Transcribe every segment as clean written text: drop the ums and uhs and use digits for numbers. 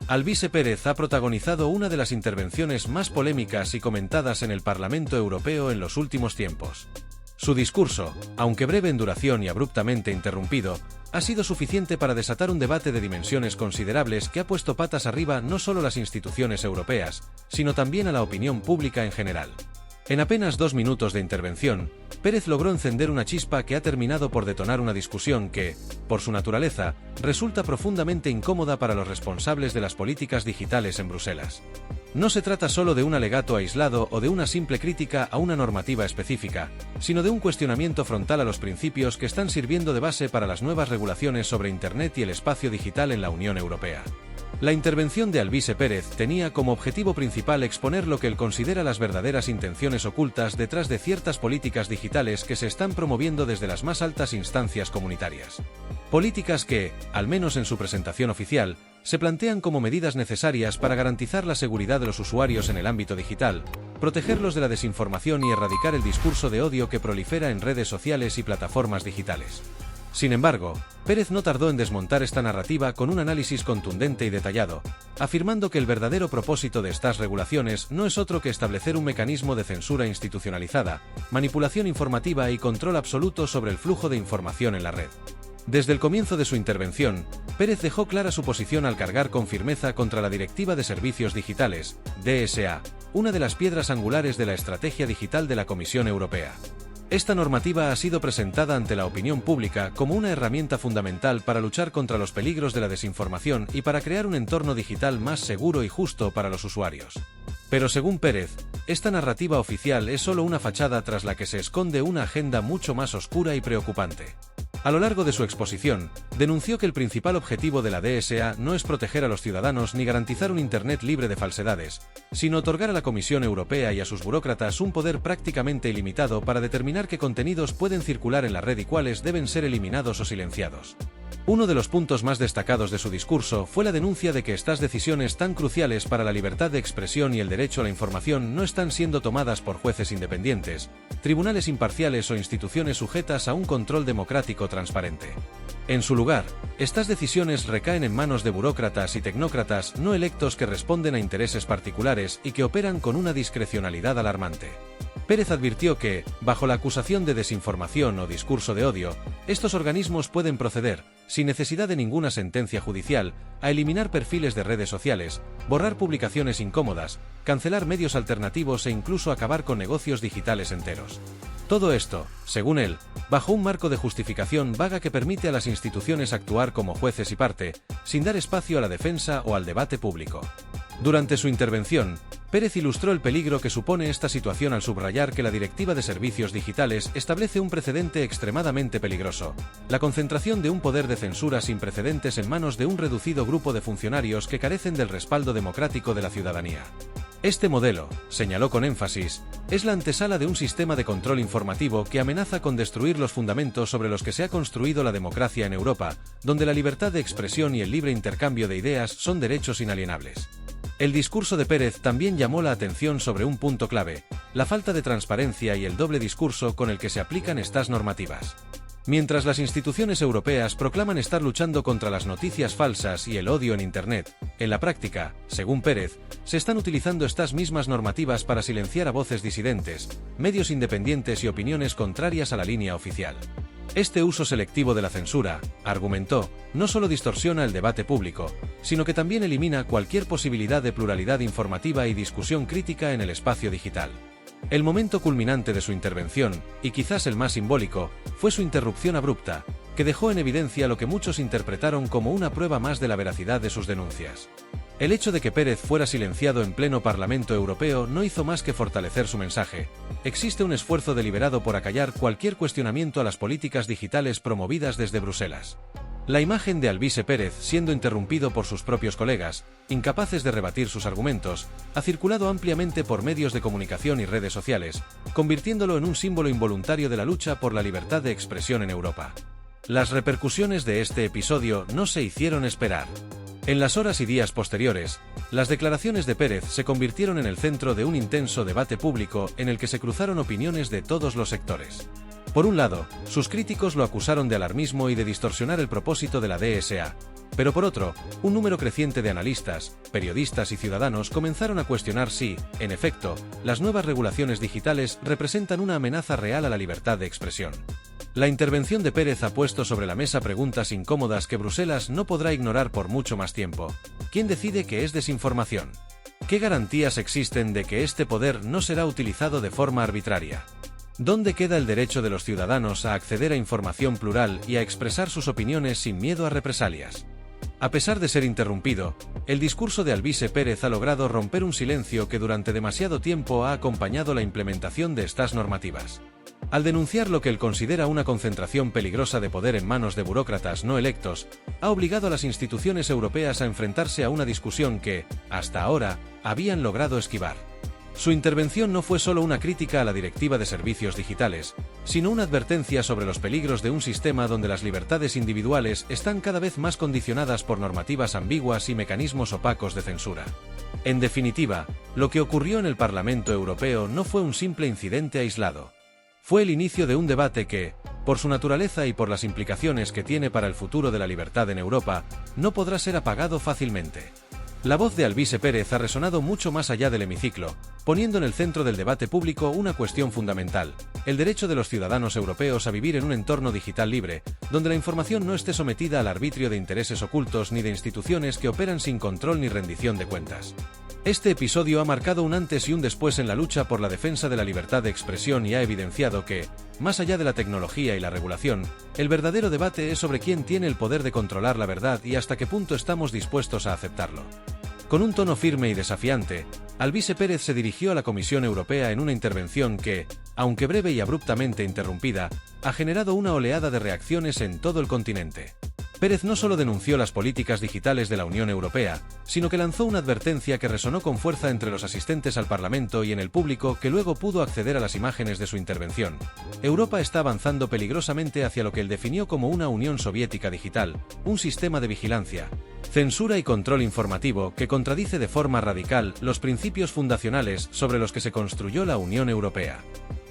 Alvise Pérez ha protagonizado una de las intervenciones más polémicas y comentadas en el Parlamento Europeo en los últimos tiempos. Su discurso, aunque breve en duración y abruptamente interrumpido, ha sido suficiente para desatar un debate de dimensiones considerables que ha puesto patas arriba no solo las instituciones europeas, sino también a la opinión pública en general. En apenas 2 minutos de intervención, Pérez logró encender una chispa que ha terminado por detonar una discusión que, por su naturaleza, resulta profundamente incómoda para los responsables de las políticas digitales en Bruselas. No se trata solo de un alegato aislado o de una simple crítica a una normativa específica, sino de un cuestionamiento frontal a los principios que están sirviendo de base para las nuevas regulaciones sobre Internet y el espacio digital en la Unión Europea. La intervención de Alvise Pérez tenía como objetivo principal exponer lo que él considera las verdaderas intenciones ocultas detrás de ciertas políticas digitales que se están promoviendo desde las más altas instancias comunitarias. Políticas que, al menos en su presentación oficial, se plantean como medidas necesarias para garantizar la seguridad de los usuarios en el ámbito digital, protegerlos de la desinformación y erradicar el discurso de odio que prolifera en redes sociales y plataformas digitales. Sin embargo, Pérez no tardó en desmontar esta narrativa con un análisis contundente y detallado, afirmando que el verdadero propósito de estas regulaciones no es otro que establecer un mecanismo de censura institucionalizada, manipulación informativa y control absoluto sobre el flujo de información en la red. Desde el comienzo de su intervención, Pérez dejó clara su posición al cargar con firmeza contra la Directiva de Servicios Digitales, DSA, una de las piedras angulares de la estrategia digital de la Comisión Europea. Esta normativa ha sido presentada ante la opinión pública como una herramienta fundamental para luchar contra los peligros de la desinformación y para crear un entorno digital más seguro y justo para los usuarios. Pero según Pérez, esta narrativa oficial es solo una fachada tras la que se esconde una agenda mucho más oscura y preocupante. A lo largo de su exposición, denunció que el principal objetivo de la DSA no es proteger a los ciudadanos ni garantizar un Internet libre de falsedades, sino otorgar a la Comisión Europea y a sus burócratas un poder prácticamente ilimitado para determinar qué contenidos pueden circular en la red y cuáles deben ser eliminados o silenciados. Uno de los puntos más destacados de su discurso fue la denuncia de que estas decisiones tan cruciales para la libertad de expresión y el derecho a la información no están siendo tomadas por jueces independientes, tribunales imparciales o instituciones sujetas a un control democrático transparente. En su lugar, estas decisiones recaen en manos de burócratas y tecnócratas no electos que responden a intereses particulares y que operan con una discrecionalidad alarmante. Pérez advirtió que, bajo la acusación de desinformación o discurso de odio, estos organismos pueden proceder, sin necesidad de ninguna sentencia judicial, a eliminar perfiles de redes sociales, borrar publicaciones incómodas, cancelar medios alternativos e incluso acabar con negocios digitales enteros. Todo esto, según él, bajo un marco de justificación vaga que permite a las instituciones actuar como jueces y parte, sin dar espacio a la defensa o al debate público. Durante su intervención, Pérez ilustró el peligro que supone esta situación al subrayar que la Directiva de Servicios Digitales establece un precedente extremadamente peligroso: la concentración de un poder de censura sin precedentes en manos de un reducido grupo de funcionarios que carecen del respaldo democrático de la ciudadanía. Este modelo, señaló con énfasis, es la antesala de un sistema de control informativo que amenaza con destruir los fundamentos sobre los que se ha construido la democracia en Europa, donde la libertad de expresión y el libre intercambio de ideas son derechos inalienables. El discurso de Pérez también llamó la atención sobre un punto clave: la falta de transparencia y el doble discurso con el que se aplican estas normativas. Mientras las instituciones europeas proclaman estar luchando contra las noticias falsas y el odio en Internet, en la práctica, según Pérez, se están utilizando estas mismas normativas para silenciar a voces disidentes, medios independientes y opiniones contrarias a la línea oficial. Este uso selectivo de la censura, argumentó, no solo distorsiona el debate público, sino que también elimina cualquier posibilidad de pluralidad informativa y discusión crítica en el espacio digital. El momento culminante de su intervención, y quizás el más simbólico, fue su interrupción abrupta, que dejó en evidencia lo que muchos interpretaron como una prueba más de la veracidad de sus denuncias. El hecho de que Pérez fuera silenciado en pleno Parlamento Europeo no hizo más que fortalecer su mensaje: existe un esfuerzo deliberado por acallar cualquier cuestionamiento a las políticas digitales promovidas desde Bruselas. La imagen de Alvise Pérez siendo interrumpido por sus propios colegas, incapaces de rebatir sus argumentos, ha circulado ampliamente por medios de comunicación y redes sociales, convirtiéndolo en un símbolo involuntario de la lucha por la libertad de expresión en Europa. Las repercusiones de este episodio no se hicieron esperar. En las horas y días posteriores, las declaraciones de Pérez se convirtieron en el centro de un intenso debate público en el que se cruzaron opiniones de todos los sectores. Por un lado, sus críticos lo acusaron de alarmismo y de distorsionar el propósito de la DSA, Pero por otro, un número creciente de analistas, periodistas y ciudadanos comenzaron a cuestionar si, en efecto, las nuevas regulaciones digitales representan una amenaza real a la libertad de expresión. La intervención de Pérez ha puesto sobre la mesa preguntas incómodas que Bruselas no podrá ignorar por mucho más tiempo. ¿Quién decide qué es desinformación? ¿Qué garantías existen de que este poder no será utilizado de forma arbitraria? ¿Dónde queda el derecho de los ciudadanos a acceder a información plural y a expresar sus opiniones sin miedo a represalias? A pesar de ser interrumpido, el discurso de Alvise Pérez ha logrado romper un silencio que durante demasiado tiempo ha acompañado la implementación de estas normativas. Al denunciar lo que él considera una concentración peligrosa de poder en manos de burócratas no electos, ha obligado a las instituciones europeas a enfrentarse a una discusión que, hasta ahora, habían logrado esquivar. Su intervención no fue solo una crítica a la Directiva de Servicios Digitales, sino una advertencia sobre los peligros de un sistema donde las libertades individuales están cada vez más condicionadas por normativas ambiguas y mecanismos opacos de censura. En definitiva, lo que ocurrió en el Parlamento Europeo no fue un simple incidente aislado. Fue el inicio de un debate que, por su naturaleza y por las implicaciones que tiene para el futuro de la libertad en Europa, no podrá ser apagado fácilmente. La voz de Alvise Pérez ha resonado mucho más allá del hemiciclo, poniendo en el centro del debate público una cuestión fundamental: el derecho de los ciudadanos europeos a vivir en un entorno digital libre, donde la información no esté sometida al arbitrio de intereses ocultos ni de instituciones que operan sin control ni rendición de cuentas. Este episodio ha marcado un antes y un después en la lucha por la defensa de la libertad de expresión y ha evidenciado que, más allá de la tecnología y la regulación, el verdadero debate es sobre quién tiene el poder de controlar la verdad y hasta qué punto estamos dispuestos a aceptarlo. Con un tono firme y desafiante, Alvise Pérez se dirigió a la Comisión Europea en una intervención que, aunque breve y abruptamente interrumpida, ha generado una oleada de reacciones en todo el continente. Pérez no solo denunció las políticas digitales de la Unión Europea, sino que lanzó una advertencia que resonó con fuerza entre los asistentes al Parlamento y en el público que luego pudo acceder a las imágenes de su intervención. Europa está avanzando peligrosamente hacia lo que él definió como una Unión Soviética digital, un sistema de vigilancia, censura y control informativo que contradice de forma radical los principios fundacionales sobre los que se construyó la Unión Europea.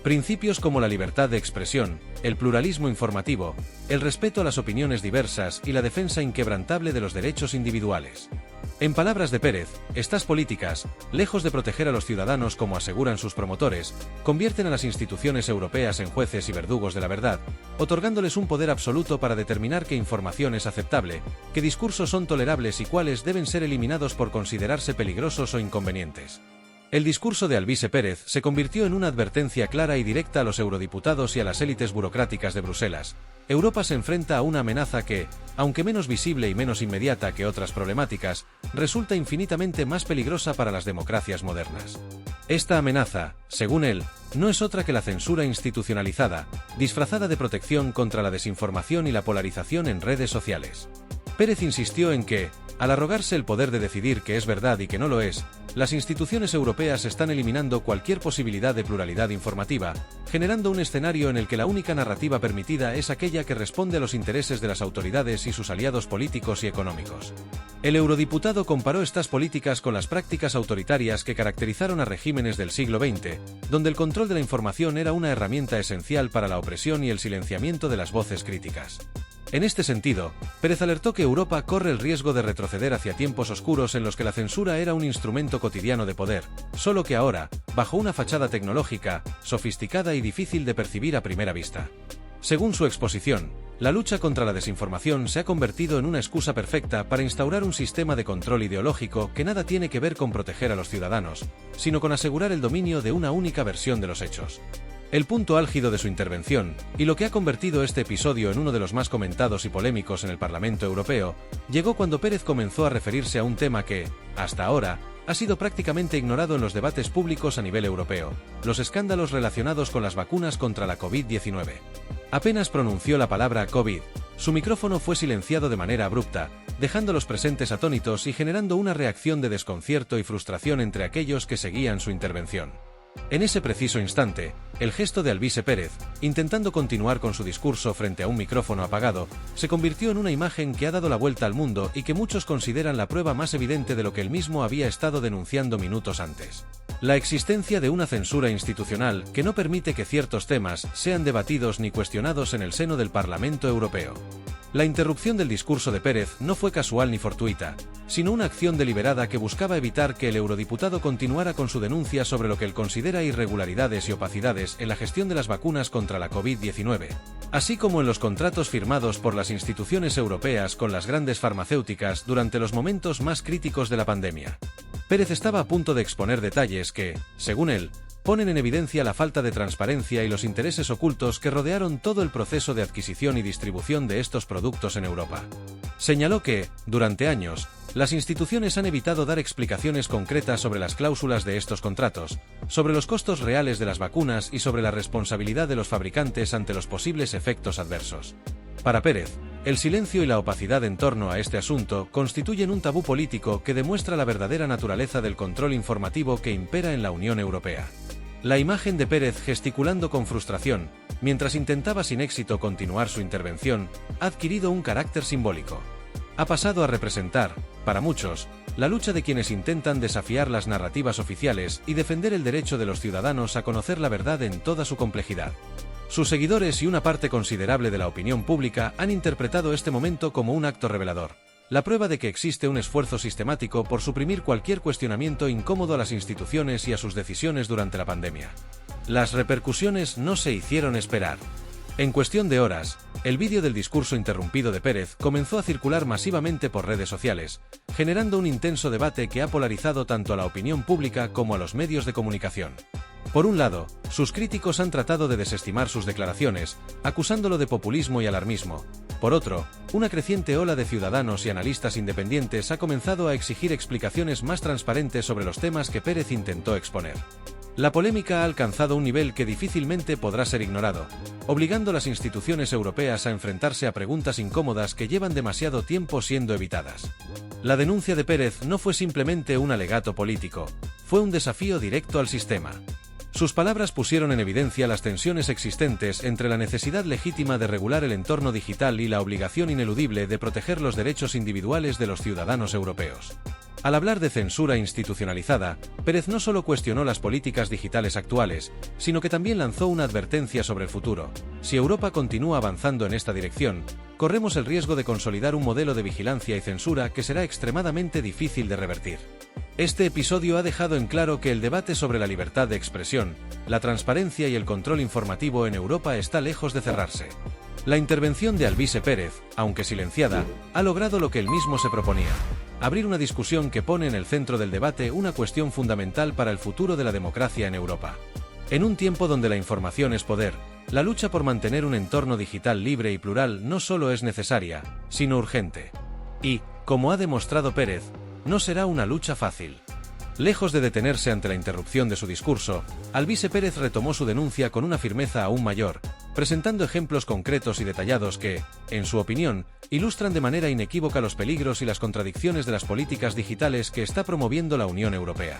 Principios como la libertad de expresión, el pluralismo informativo, el respeto a las opiniones diversas y la defensa inquebrantable de los derechos individuales. En palabras de Pérez, estas políticas, lejos de proteger a los ciudadanos como aseguran sus promotores, convierten a las instituciones europeas en jueces y verdugos de la verdad, otorgándoles un poder absoluto para determinar qué información es aceptable, qué discursos son tolerables y cuáles deben ser eliminados por considerarse peligrosos o inconvenientes. El discurso de Alvise Pérez se convirtió en una advertencia clara y directa a los eurodiputados y a las élites burocráticas de Bruselas. Europa se enfrenta a una amenaza que, aunque menos visible y menos inmediata que otras problemáticas, resulta infinitamente más peligrosa para las democracias modernas. Esta amenaza, según él, no es otra que la censura institucionalizada, disfrazada de protección contra la desinformación y la polarización en redes sociales. Pérez insistió en que, al arrogarse el poder de decidir qué es verdad y qué no lo es, las instituciones europeas están eliminando cualquier posibilidad de pluralidad informativa, generando un escenario en el que la única narrativa permitida es aquella que responde a los intereses de las autoridades y sus aliados políticos y económicos. El eurodiputado comparó estas políticas con las prácticas autoritarias que caracterizaron a regímenes del siglo XX, donde el control de la información era una herramienta esencial para la opresión y el silenciamiento de las voces críticas. En este sentido, Pérez alertó que Europa corre el riesgo de retroceder hacia tiempos oscuros en los que la censura era un instrumento cotidiano de poder, solo que ahora, bajo una fachada tecnológica, sofisticada y difícil de percibir a primera vista. Según su exposición, la lucha contra la desinformación se ha convertido en una excusa perfecta para instaurar un sistema de control ideológico que nada tiene que ver con proteger a los ciudadanos, sino con asegurar el dominio de una única versión de los hechos. El punto álgido de su intervención, y lo que ha convertido este episodio en uno de los más comentados y polémicos en el Parlamento Europeo, llegó cuando Pérez comenzó a referirse a un tema que, hasta ahora, ha sido prácticamente ignorado en los debates públicos a nivel europeo: los escándalos relacionados con las vacunas contra la COVID-19. Apenas pronunció la palabra COVID, su micrófono fue silenciado de manera abrupta, dejando a los presentes atónitos y generando una reacción de desconcierto y frustración entre aquellos que seguían su intervención. En ese preciso instante, el gesto de Alvise Pérez, intentando continuar con su discurso frente a un micrófono apagado, se convirtió en una imagen que ha dado la vuelta al mundo y que muchos consideran la prueba más evidente de lo que él mismo había estado denunciando minutos antes: la existencia de una censura institucional que no permite que ciertos temas sean debatidos ni cuestionados en el seno del Parlamento Europeo. La interrupción del discurso de Pérez no fue casual ni fortuita, sino una acción deliberada que buscaba evitar que el eurodiputado continuara con su denuncia sobre lo que él considera irregularidades y opacidades en la gestión de las vacunas contra la COVID-19, así como en los contratos firmados por las instituciones europeas con las grandes farmacéuticas durante los momentos más críticos de la pandemia. Pérez estaba a punto de exponer detalles que, según él, ponen en evidencia la falta de transparencia y los intereses ocultos que rodearon todo el proceso de adquisición y distribución de estos productos en Europa. Señaló que, durante años, las instituciones han evitado dar explicaciones concretas sobre las cláusulas de estos contratos, sobre los costos reales de las vacunas y sobre la responsabilidad de los fabricantes ante los posibles efectos adversos. Para Pérez, el silencio y la opacidad en torno a este asunto constituyen un tabú político que demuestra la verdadera naturaleza del control informativo que impera en la Unión Europea. La imagen de Pérez gesticulando con frustración, mientras intentaba sin éxito continuar su intervención, ha adquirido un carácter simbólico. Ha pasado a representar, para muchos, la lucha de quienes intentan desafiar las narrativas oficiales y defender el derecho de los ciudadanos a conocer la verdad en toda su complejidad. Sus seguidores y una parte considerable de la opinión pública han interpretado este momento como un acto revelador, la prueba de que existe un esfuerzo sistemático por suprimir cualquier cuestionamiento incómodo a las instituciones y a sus decisiones durante la pandemia. Las repercusiones no se hicieron esperar. En cuestión de horas, el vídeo del discurso interrumpido de Pérez comenzó a circular masivamente por redes sociales, generando un intenso debate que ha polarizado tanto a la opinión pública como a los medios de comunicación. Por un lado, sus críticos han tratado de desestimar sus declaraciones, acusándolo de populismo y alarmismo. Por otro, una creciente ola de ciudadanos y analistas independientes ha comenzado a exigir explicaciones más transparentes sobre los temas que Pérez intentó exponer. La polémica ha alcanzado un nivel que difícilmente podrá ser ignorado, obligando a las instituciones europeas a enfrentarse a preguntas incómodas que llevan demasiado tiempo siendo evitadas. La denuncia de Pérez no fue simplemente un alegato político, fue un desafío directo al sistema. Sus palabras pusieron en evidencia las tensiones existentes entre la necesidad legítima de regular el entorno digital y la obligación ineludible de proteger los derechos individuales de los ciudadanos europeos. Al hablar de censura institucionalizada, Pérez no solo cuestionó las políticas digitales actuales, sino que también lanzó una advertencia sobre el futuro. Si Europa continúa avanzando en esta dirección, corremos el riesgo de consolidar un modelo de vigilancia y censura que será extremadamente difícil de revertir. Este episodio ha dejado en claro que el debate sobre la libertad de expresión, la transparencia y el control informativo en Europa está lejos de cerrarse. La intervención de Alvise Pérez, aunque silenciada, ha logrado lo que él mismo se proponía: abrir una discusión que pone en el centro del debate una cuestión fundamental para el futuro de la democracia en Europa. En un tiempo donde la información es poder, la lucha por mantener un entorno digital libre y plural no solo es necesaria, sino urgente. Y, como ha demostrado Pérez, no será una lucha fácil. Lejos de detenerse ante la interrupción de su discurso, Alvise Pérez retomó su denuncia con una firmeza aún mayor, presentando ejemplos concretos y detallados que, en su opinión, ilustran de manera inequívoca los peligros y las contradicciones de las políticas digitales que está promoviendo la Unión Europea.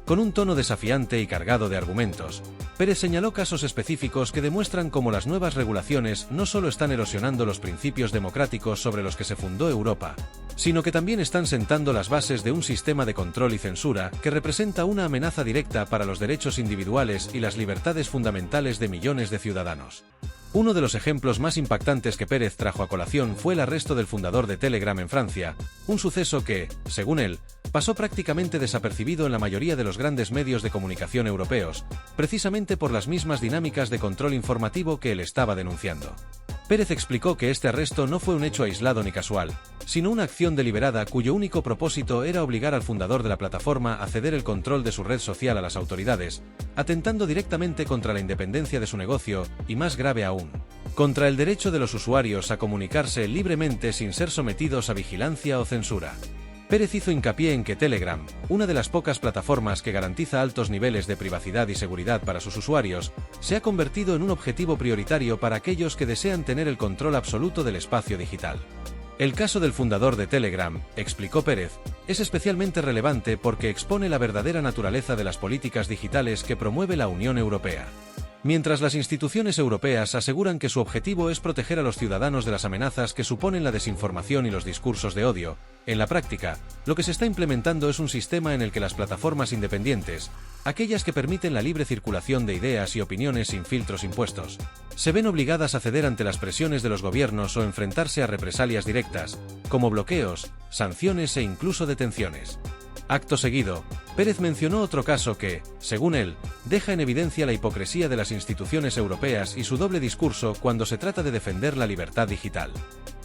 Con un tono desafiante y cargado de argumentos, Pérez señaló casos específicos que demuestran cómo las nuevas regulaciones no solo están erosionando los principios democráticos sobre los que se fundó Europa, sino que también están sentando las bases de un sistema de control y censura que representa una amenaza directa para los derechos individuales y las libertades fundamentales de millones de ciudadanos. Uno de los ejemplos más impactantes que Pérez trajo a colación fue el arresto del fundador de Telegram en Francia, un suceso que, según él, pasó prácticamente desapercibido en la mayoría de los grandes medios de comunicación europeos, precisamente por las mismas dinámicas de control informativo que él estaba denunciando. Pérez explicó que este arresto no fue un hecho aislado ni casual, sino una acción deliberada cuyo único propósito era obligar al fundador de la plataforma a ceder el control de su red social a las autoridades, atentando directamente contra la independencia de su negocio y, más grave aún, contra el derecho de los usuarios a comunicarse libremente sin ser sometidos a vigilancia o censura. Pérez hizo hincapié en que Telegram, una de las pocas plataformas que garantiza altos niveles de privacidad y seguridad para sus usuarios, se ha convertido en un objetivo prioritario para aquellos que desean tener el control absoluto del espacio digital. El caso del fundador de Telegram, explicó Pérez, es especialmente relevante porque expone la verdadera naturaleza de las políticas digitales que promueve la Unión Europea. Mientras las instituciones europeas aseguran que su objetivo es proteger a los ciudadanos de las amenazas que suponen la desinformación y los discursos de odio, en la práctica, lo que se está implementando es un sistema en el que las plataformas independientes, aquellas que permiten la libre circulación de ideas y opiniones sin filtros impuestos, se ven obligadas a ceder ante las presiones de los gobiernos o enfrentarse a represalias directas, como bloqueos, sanciones e incluso detenciones. Acto seguido, Pérez mencionó otro caso que, según él, deja en evidencia la hipocresía de las instituciones europeas y su doble discurso cuando se trata de defender la libertad digital.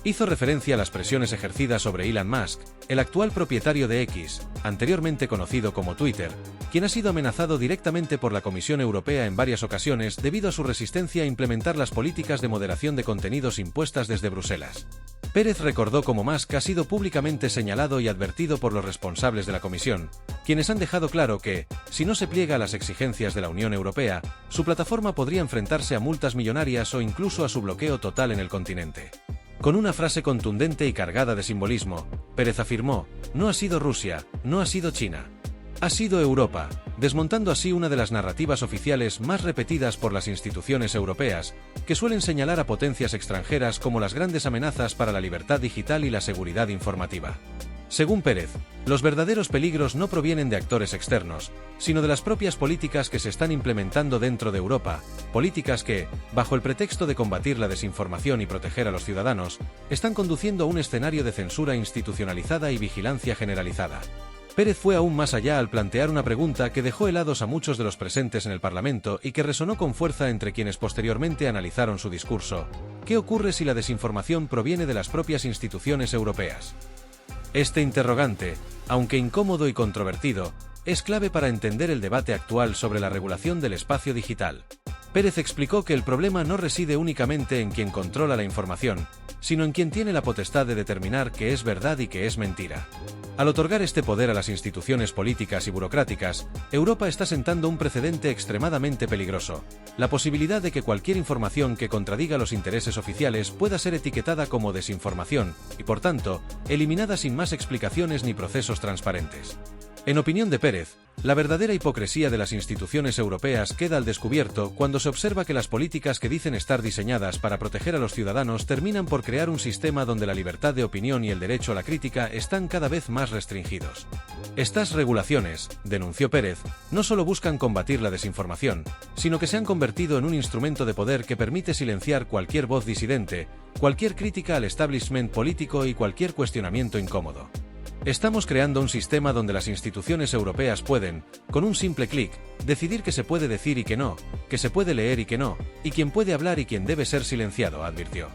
Hizo referencia a las presiones ejercidas sobre Elon Musk, el actual propietario de X, anteriormente conocido como Twitter, quien ha sido amenazado directamente por la Comisión Europea en varias ocasiones debido a su resistencia a implementar las políticas de moderación de contenidos impuestas desde Bruselas. Pérez recordó cómo Musk ha sido públicamente señalado y advertido por los responsables de la Comisión, quienes han dejado claro que, si no se pliega a las exigencias de la Unión Europea, su plataforma podría enfrentarse a multas millonarias o incluso a su bloqueo total en el continente. Con una frase contundente y cargada de simbolismo, Pérez afirmó: "No ha sido Rusia, no ha sido China. Ha sido Europa", desmontando así una de las narrativas oficiales más repetidas por las instituciones europeas, que suelen señalar a potencias extranjeras como las grandes amenazas para la libertad digital y la seguridad informativa. Según Pérez, los verdaderos peligros no provienen de actores externos, sino de las propias políticas que se están implementando dentro de Europa, políticas que, bajo el pretexto de combatir la desinformación y proteger a los ciudadanos, están conduciendo a un escenario de censura institucionalizada y vigilancia generalizada. Pérez fue aún más allá al plantear una pregunta que dejó helados a muchos de los presentes en el Parlamento y que resonó con fuerza entre quienes posteriormente analizaron su discurso: ¿qué ocurre si la desinformación proviene de las propias instituciones europeas? Este interrogante, aunque incómodo y controvertido, es clave para entender el debate actual sobre la regulación del espacio digital. Pérez explicó que el problema no reside únicamente en quien controla la información, sino en quien tiene la potestad de determinar qué es verdad y qué es mentira. Al otorgar este poder a las instituciones políticas y burocráticas, Europa está sentando un precedente extremadamente peligroso: la posibilidad de que cualquier información que contradiga los intereses oficiales pueda ser etiquetada como desinformación y, por tanto, eliminada sin más explicaciones ni procesos transparentes. En opinión de Pérez, la verdadera hipocresía de las instituciones europeas queda al descubierto cuando se observa que las políticas que dicen estar diseñadas para proteger a los ciudadanos terminan por crear un sistema donde la libertad de opinión y el derecho a la crítica están cada vez más restringidos. Estas regulaciones, denunció Pérez, no solo buscan combatir la desinformación, sino que se han convertido en un instrumento de poder que permite silenciar cualquier voz disidente, cualquier crítica al establishment político y cualquier cuestionamiento incómodo. Estamos creando un sistema donde las instituciones europeas pueden, con un simple clic, decidir qué se puede decir y qué no, qué se puede leer y qué no, y quién puede hablar y quién debe ser silenciado, advirtió.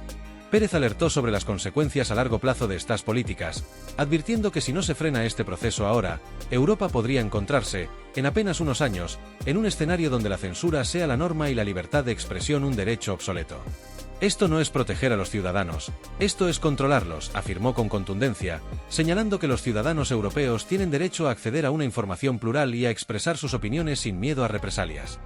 Pérez alertó sobre las consecuencias a largo plazo de estas políticas, advirtiendo que si no se frena este proceso ahora, Europa podría encontrarse, en apenas unos años, en un escenario donde la censura sea la norma y la libertad de expresión un derecho obsoleto. Esto no es proteger a los ciudadanos, esto es controlarlos, afirmó con contundencia, señalando que los ciudadanos europeos tienen derecho a acceder a una información plural y a expresar sus opiniones sin miedo a represalias.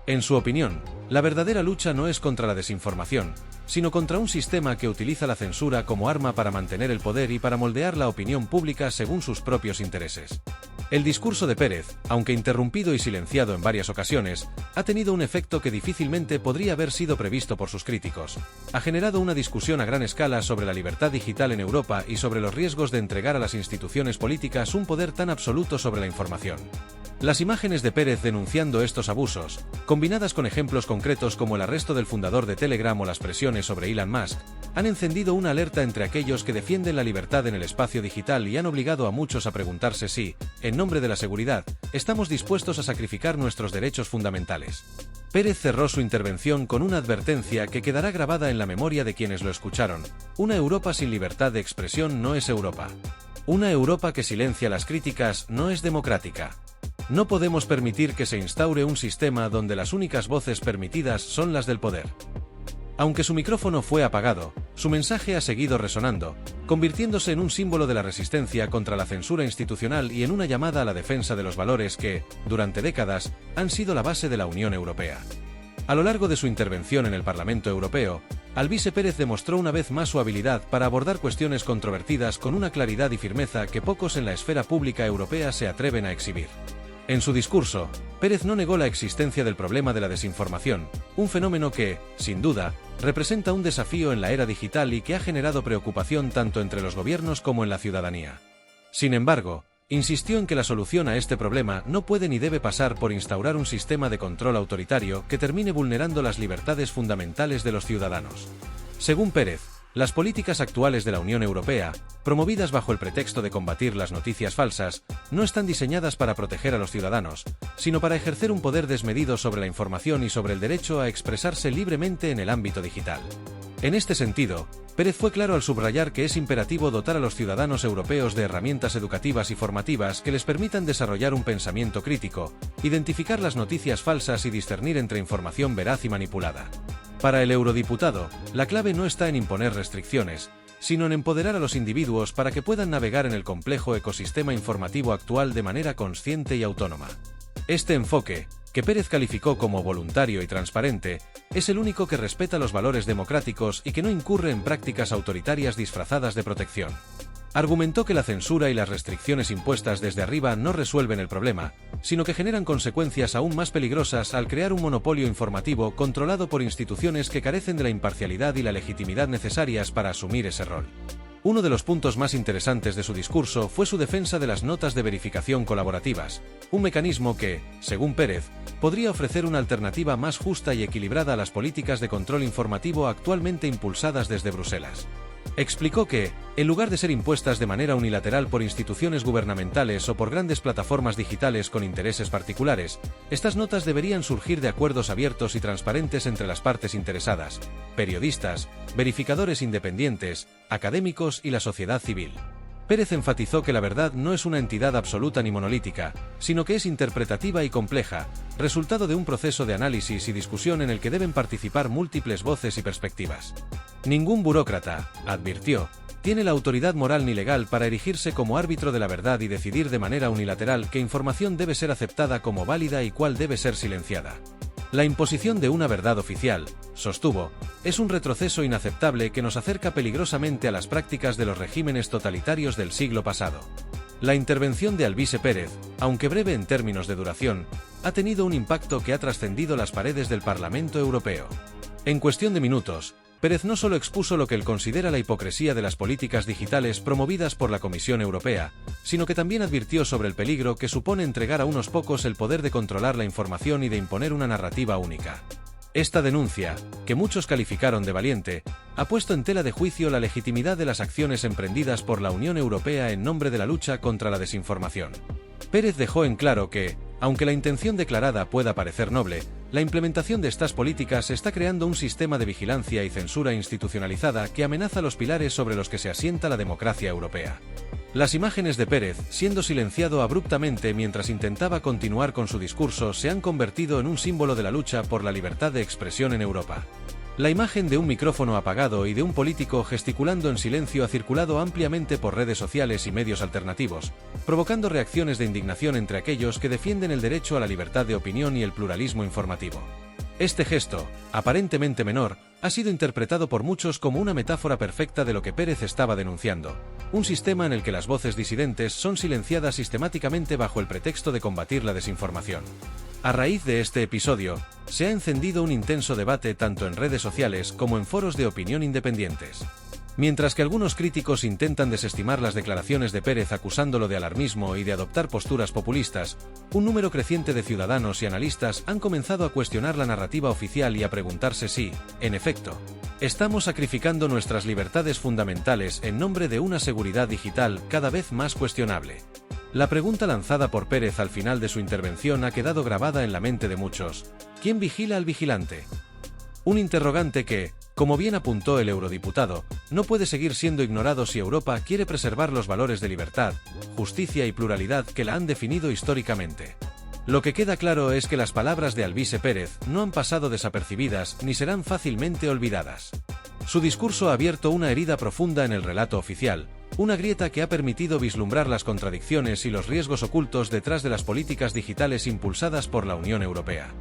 En su opinión, la verdadera lucha no es contra la desinformación, sino contra un sistema que utiliza la censura como arma para mantener el poder y para moldear la opinión pública según sus propios intereses. El discurso de Pérez, aunque interrumpido y silenciado en varias ocasiones, ha tenido un efecto que difícilmente podría haber sido previsto por sus críticos. Ha generado una discusión a gran escala sobre la libertad digital en Europa y sobre los riesgos de entregar a las instituciones políticas un poder tan absoluto sobre la información. Las imágenes de Pérez denunciando estos abusos, combinadas con ejemplos concretos como el arresto del fundador de Telegram o las presiones sobre Elon Musk, han encendido una alerta entre aquellos que defienden la libertad en el espacio digital y han obligado a muchos a preguntarse si, en nombre de la seguridad, estamos dispuestos a sacrificar nuestros derechos fundamentales. Pérez cerró su intervención con una advertencia que quedará grabada en la memoria de quienes lo escucharon: una Europa sin libertad de expresión no es Europa. Una Europa que silencia las críticas no es democrática. No podemos permitir que se instaure un sistema donde las únicas voces permitidas son las del poder. Aunque su micrófono fue apagado, su mensaje ha seguido resonando, convirtiéndose en un símbolo de la resistencia contra la censura institucional y en una llamada a la defensa de los valores que, durante décadas, han sido la base de la Unión Europea. A lo largo de su intervención en el Parlamento Europeo, Alvise Pérez demostró una vez más su habilidad para abordar cuestiones controvertidas con una claridad y firmeza que pocos en la esfera pública europea se atreven a exhibir. En su discurso, Pérez no negó la existencia del problema de la desinformación, un fenómeno que, sin duda, representa un desafío en la era digital y que ha generado preocupación tanto entre los gobiernos como en la ciudadanía. Sin embargo, insistió en que la solución a este problema no puede ni debe pasar por instaurar un sistema de control autoritario que termine vulnerando las libertades fundamentales de los ciudadanos. Según Pérez, las políticas actuales de la Unión Europea, promovidas bajo el pretexto de combatir las noticias falsas, no están diseñadas para proteger a los ciudadanos, sino para ejercer un poder desmedido sobre la información y sobre el derecho a expresarse libremente en el ámbito digital. En este sentido, Pérez fue claro al subrayar que es imperativo dotar a los ciudadanos europeos de herramientas educativas y formativas que les permitan desarrollar un pensamiento crítico, identificar las noticias falsas y discernir entre información veraz y manipulada. Para el eurodiputado, la clave no está en imponer restricciones, sino en empoderar a los individuos para que puedan navegar en el complejo ecosistema informativo actual de manera consciente y autónoma. Este enfoque, que Pérez calificó como voluntario y transparente, es el único que respeta los valores democráticos y que no incurre en prácticas autoritarias disfrazadas de protección. Argumentó que la censura y las restricciones impuestas desde arriba no resuelven el problema, sino que generan consecuencias aún más peligrosas al crear un monopolio informativo controlado por instituciones que carecen de la imparcialidad y la legitimidad necesarias para asumir ese rol. Uno de los puntos más interesantes de su discurso fue su defensa de las notas de verificación colaborativas, un mecanismo que, según Pérez, podría ofrecer una alternativa más justa y equilibrada a las políticas de control informativo actualmente impulsadas desde Bruselas. Explicó que, en lugar de ser impuestas de manera unilateral por instituciones gubernamentales o por grandes plataformas digitales con intereses particulares, estas notas deberían surgir de acuerdos abiertos y transparentes entre las partes interesadas, periodistas, verificadores independientes, académicos y la sociedad civil. Pérez enfatizó que la verdad no es una entidad absoluta ni monolítica, sino que es interpretativa y compleja, resultado de un proceso de análisis y discusión en el que deben participar múltiples voces y perspectivas. Ningún burócrata, advirtió, tiene la autoridad moral ni legal para erigirse como árbitro de la verdad y decidir de manera unilateral qué información debe ser aceptada como válida y cuál debe ser silenciada. La imposición de una verdad oficial, sostuvo, es un retroceso inaceptable que nos acerca peligrosamente a las prácticas de los regímenes totalitarios del siglo pasado. La intervención de Alvise Pérez, aunque breve en términos de duración, ha tenido un impacto que ha trascendido las paredes del Parlamento Europeo. En cuestión de minutos, Pérez no solo expuso lo que él considera la hipocresía de las políticas digitales promovidas por la Comisión Europea, sino que también advirtió sobre el peligro que supone entregar a unos pocos el poder de controlar la información y de imponer una narrativa única. Esta denuncia, que muchos calificaron de valiente, ha puesto en tela de juicio la legitimidad de las acciones emprendidas por la Unión Europea en nombre de la lucha contra la desinformación. Pérez dejó en claro que, aunque la intención declarada pueda parecer noble, la implementación de estas políticas está creando un sistema de vigilancia y censura institucionalizada que amenaza los pilares sobre los que se asienta la democracia europea. Las imágenes de Pérez, siendo silenciado abruptamente mientras intentaba continuar con su discurso, se han convertido en un símbolo de la lucha por la libertad de expresión en Europa. La imagen de un micrófono apagado y de un político gesticulando en silencio ha circulado ampliamente por redes sociales y medios alternativos, provocando reacciones de indignación entre aquellos que defienden el derecho a la libertad de opinión y el pluralismo informativo. Este gesto, aparentemente menor, ha sido interpretado por muchos como una metáfora perfecta de lo que Pérez estaba denunciando, un sistema en el que las voces disidentes son silenciadas sistemáticamente bajo el pretexto de combatir la desinformación. A raíz de este episodio, se ha encendido un intenso debate tanto en redes sociales como en foros de opinión independientes. Mientras que algunos críticos intentan desestimar las declaraciones de Pérez acusándolo de alarmismo y de adoptar posturas populistas, un número creciente de ciudadanos y analistas han comenzado a cuestionar la narrativa oficial y a preguntarse si, en efecto, estamos sacrificando nuestras libertades fundamentales en nombre de una seguridad digital cada vez más cuestionable. La pregunta lanzada por Pérez al final de su intervención ha quedado grabada en la mente de muchos. ¿Quién vigila al vigilante? Un interrogante que, como bien apuntó el eurodiputado, no puede seguir siendo ignorado si Europa quiere preservar los valores de libertad, justicia y pluralidad que la han definido históricamente. Lo que queda claro es que las palabras de Alvise Pérez no han pasado desapercibidas ni serán fácilmente olvidadas. Su discurso ha abierto una herida profunda en el relato oficial, una grieta que ha permitido vislumbrar las contradicciones y los riesgos ocultos detrás de las políticas digitales impulsadas por la Unión Europea.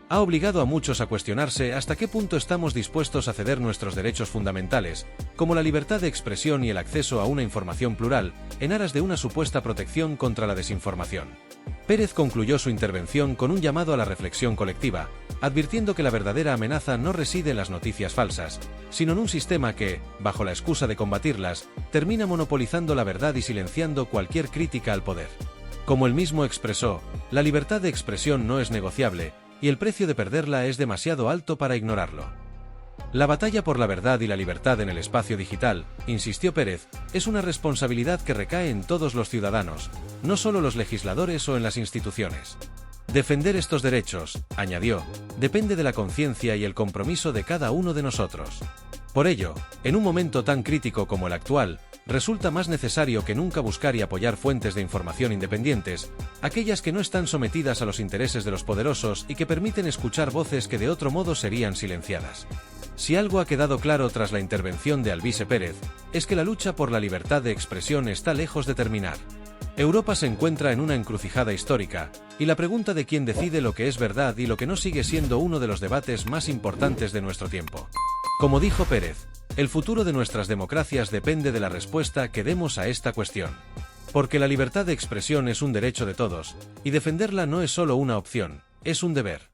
Ha obligado a muchos a cuestionarse hasta qué punto estamos dispuestos a ceder nuestros derechos fundamentales, como la libertad de expresión y el acceso a una información plural, en aras de una supuesta protección contra la desinformación. Pérez concluyó su intervención con un llamado a la reflexión colectiva, advirtiendo que la verdadera amenaza no reside en las noticias falsas, sino en un sistema que, bajo la excusa de combatirlas, termina monopolizando la verdad y silenciando cualquier crítica al poder. Como él mismo expresó, la libertad de expresión no es negociable, y el precio de perderla es demasiado alto para ignorarlo. La batalla por la verdad y la libertad en el espacio digital, insistió Pérez, es una responsabilidad que recae en todos los ciudadanos, no solo los legisladores o en las instituciones. Defender estos derechos, añadió, depende de la conciencia y el compromiso de cada uno de nosotros. Por ello, en un momento tan crítico como el actual, resulta más necesario que nunca buscar y apoyar fuentes de información independientes, aquellas que no están sometidas a los intereses de los poderosos y que permiten escuchar voces que de otro modo serían silenciadas. Si algo ha quedado claro tras la intervención de Alvise Pérez, es que la lucha por la libertad de expresión está lejos de terminar. Europa se encuentra en una encrucijada histórica, y la pregunta de quién decide lo que es verdad y lo que no sigue siendo uno de los debates más importantes de nuestro tiempo. Como dijo Pérez, el futuro de nuestras democracias depende de la respuesta que demos a esta cuestión. Porque la libertad de expresión es un derecho de todos, y defenderla no es solo una opción, es un deber.